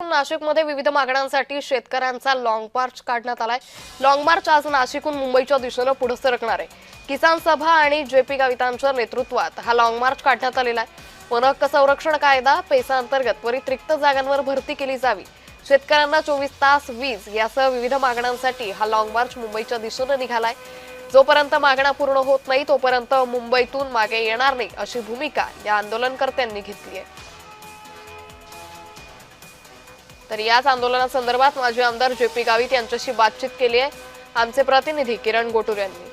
नाशिकमध्ये विविध मागण्यांसाठी शेतकऱ्यांचा लॉंग मार्च काढण्यात आलाय। लॉंग मार्च आज नाशिकहून मुंबईच्या दिशेने पुढे सरकणार आहे। किसान सभा आणि जेपी गावितांच्या नेतृत्वात हा लॉंग मार्च काढण्यात आलेला आहे। वन हक्क संरक्षण कायदा पेसा अंतर्गत त्वरित रिक्त जागांवर भरती केली जावी, शेतकऱ्यांना 24 तास वीज यासह विविध मागण्यांसाठी हा लॉंग मार्च मुंबईच्या दिशेने निघालाय। जोपर्यंत मागण्या पूर्ण होत नाही तोपर्यंत मुंबईतून मागे येणार नाही अशी भूमिका या आंदोलनकर्त्यांनी घेतली आहे। तर याच आंदोलनासंदर्भात माजी आमदार जेपी गावित यांच्याशी बातचीत केली आहे आमचे प्रतिनिधी किरण गोटूर यांनी।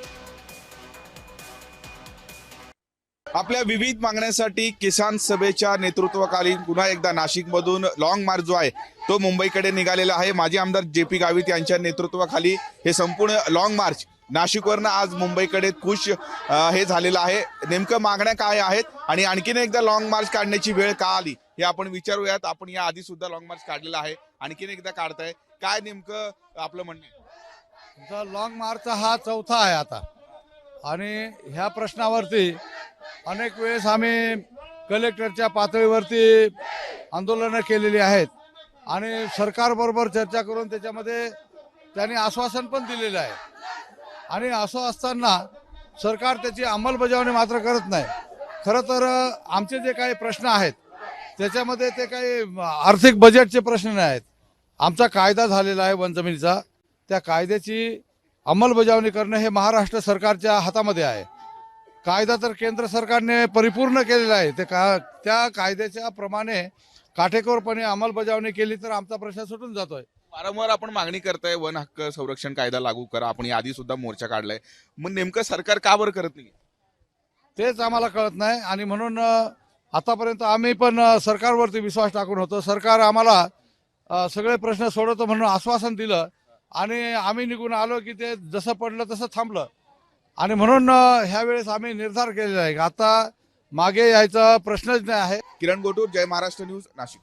आपल्या विविध मागण्यांसाठी किसान सभेच्या नेतृत्वाखाली पुन्हा एकदा नाशिकमधून लॉंग मार्च जो आहे तो मुंबईकडे निघालेला आहे। माजी आमदार जेपी गावित यांच्या नेतृत्वाखाली हे संपूर्ण लॉंग मार्च नाशिकवरनं आज मुंबईकडे खुश हे झालेलं आहे। नेमकं मागण्या काय आहेत आणि आणखीन एकदा लॉंग मार्च काढण्याची वेळ का आली हे आपण विचारूयात। आपण या आधी सुद्धा लॉंग मार्च काढलेला आहे, आणखीन एकदा काढताय, काय नेमकं आपलं म्हणणं आहे? लॉंग मार्च हा चौथा आहे आता, आणि ह्या प्रश्नावरती अनेक वेळेस आम्ही कलेक्टरच्या पातळीवरती आंदोलनं केलेली आहेत आणि सरकारबरोबर चर्चा करून त्याच्यामध्ये त्यांनी आश्वासन पण दिलेलं आहे। आणि असं असताना सरकार त्याची अंमलबजावणी मात्र करत नाही। खरं तर आमचे जे काही प्रश्न आहेत त्याच्यामध्ये ते काही आर्थिक बजेटचे प्रश्न नाही आहेत। आमचा कायदा झालेला आहे वन जमिनीचा, त्या कायद्याची अंमलबजावणी करणं हे महाराष्ट्र सरकारच्या हातामध्ये आहे। कायदा तर केंद्र सरकारने परिपूर्ण केलेला आहे, त्या कायद्याच्या प्रमाणे काटेकोरपणे अंमलबजावणी केली तर आमचा प्रश्न सुटून जातोय। वारंवार आपण मागणी करताय वन हक्क संरक्षण कायदा लागू करा, आपण आधी सुद्धा मोर्चा काढलाय, मग नेमकं सरकार का बरं करत नाही तेच आम्हाला कळत नाही। आणि म्हणून आतापर्यंत आम्ही पण सरकारवरती विश्वास टाकून होतो, सरकार आम्हाला सगळे प्रश्न सोडवतो म्हणून आश्वासन दिलं आणि आम्ही निघून आलो की ते जसं पडलं तसं थांबलं। आणि म्हणून ह्या वेळेस आम्ही निर्धार केलेला आहे की आता मागे यायचा प्रश्नच नाही आहे। किरण गोटूर, जय महाराष्ट्र न्यूज, नाशिक।